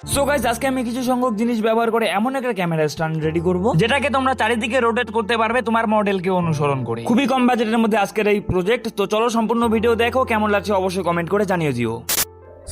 So guys, আজকে আমি কিছু সংখ্যক জিনিস ব্যবহার করে এমন একটা ক্যামেরা স্ট্যান্ড রেডি করব যেটাকে তোমরা চারিদিকে রোটেট করতে পারবে তোমার মডেলকে অনুসরণ করে। খুবই কম বাজেটের মধ্যে আজকের এই প্রজেক্ট। তো চলো সম্পূর্ণ ভিডিও দেখো, কেমন লাগছে অবশ্যই কমেন্ট করে জানিয়ে দিও।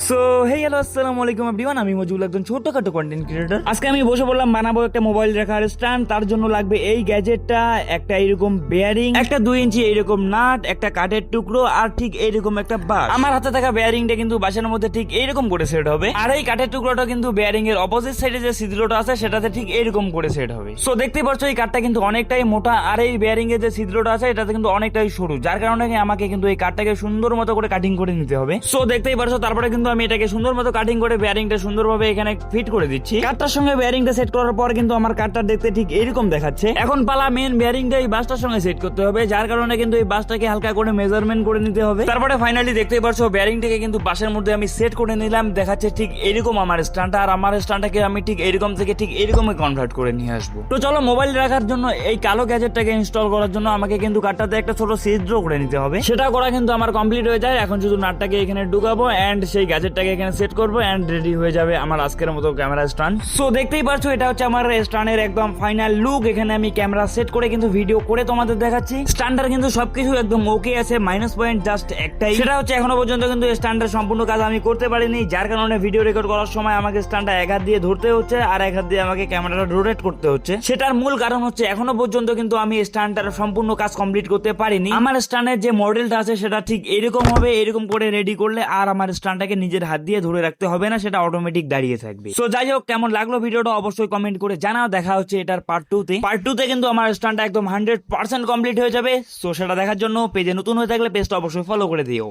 সো হে হ্যালো, আসসালামু আলাইকুম এভরিওয়ান, আমি মজুল, একজন ছোটখাটো কন্টেন্ট ক্রিয়েটর। আজকে আমি বসে বললাম বানাবো একটা মোবাইল রাখার স্ট্যান্ড। তার জন্য লাগবে এই গ্যাজেটটা, একটা এইরকম বেয়ারিং, একটা 2 ইঞ্চি এইরকম নাট, একটা কাঠের টুকরো, আর ঠিক এইরকম একটা বাস। আমার হাতে থাকা বেয়ারিংটা কিন্তু বাসার মধ্যে ঠিক এইরকম করে সেট হবে, আর এই কাঠের টুকরোটা কিন্তু বেয়ারিং এর অপোজিট সাইডে যে ছিদ্রটা আছে সেটাতে ঠিক এইরকম করে সেট হবে। সো দেখতে পাচ্ছ এই কাঠটা কিন্তু অনেকটাই মোটা, আর এই বেয়ারিং এর যে ছিদ্রটা আছে এটাতে কিন্তু অনেকটাই সরু, যার কারণে আমাকে কিন্তু এই কাঠটাকে সুন্দর মতো করে কাটিং করে নিতে হবে। সো দেখতেই পারছো, তারপরে কিন্তু আমি এটাকে সুন্দর মতো কাটিং করে বেয়ারিংটা সুন্দরভাবে এখানে ফিট করে দিচ্ছি। কাঠটার সঙ্গে বেয়ারিংটা সেট করার পর কিন্তু আমার কাঠটা দেখতে ঠিক এরকম দেখাচ্ছে। এখন পালা মেন বেয়ারিংটা এই বাসটার সঙ্গে সেট করতে হবে, যার কারণে কিন্তু এই বাসটাকে হালকা করে মেজারমেন্ট করে নিতে হবে। তারপরে ফাইনালি দেখতেই পারছো বেয়ারিংটাকে কিন্তু বাসের মধ্যে আমি সেট করে নিলাম। দেখাচ্ছে ঠিক এরকম আমার স্ট্যান্ডটা, আর আমার স্ট্যান্ডটাকে আমি ঠিক এরকম থেকে ঠিক এরকমই কনভার্ট করে নিয়ে আসবো। তো চলো, মোবাইল রাখার জন্য এই কালো গ্যাজেটটাকে ইনস্টল করার জন্য আমাকে কিন্তু কাঠটাতে একটা ছোট ছিদ্র করে নিতে হবে। সেটা করা কিন্তু আমার কমপ্লিট হয়ে যায়। এখন শুধু নাটটাকে এখানে ঢুকাবো এন্ড সেই গ্যাজেটটাকে এখানে সেট করবো এন্ড রেডি হয়ে যাবে আমার আজকের মতো ক্যামেরা স্ট্যান্ড। সো দেখতেই পারছো এটা হচ্ছে আমার স্ট্যান্ডের একদম ফাইনাল লুক। এখানে আমি ক্যামেরা সেট করে কিন্তু ভিডিও করে তোমাদের দেখাচ্ছি। স্ট্যান্ডার কিন্তু সবকিছু একদম ওকে আছে, মাইনাস পয়েন্ট জাস্ট একটাই, সেটা হচ্ছে এখনো পর্যন্ত কিন্তু স্ট্যান্ডার সম্পূর্ণ কাজ আমি করতে পারিনি, যার কারণে ভিডিও রেকর্ড করার সময় আমাকে স্ট্যান্ডটা এক হাত দিয়ে ধরতে হচ্ছে আর এক হাত দিয়ে আমাকে ক্যামেরাটা রোটেট করতে হচ্ছে। সেটার মূল কারণ হচ্ছে এখনো পর্যন্ত কিন্তু আমি স্ট্যান্ডটার সম্পূর্ণ কাজ কমপ্লিট করতে পারিনি। আমার স্ট্যান্ডের যে মডেলটা আছে সেটা ঠিক এরকম হবে, এরকম করে রেডি করলে আর আমার স্ট্যান্ডটাকে নিজের হাত দিয়ে ধরে রাখতে হবে না, সেটা অটোমেটিক দাঁড়িয়ে থাকবে। সো যাই হোক, কেমন লাগলো ভিডিওটা অবশ্যই কমেন্ট করে জানাও। দেখা হচ্ছে এটার পার্ট 2 তে। পার্ট 2 তে কিন্তু আমার স্ট্যান্ডটা একদম 100% কমপ্লিট হয়ে যাবে। সো সেটা দেখার জন্য পেজে নতুন হয়ে থাকলে পেজটা অবশ্যই ফলো করে দিও।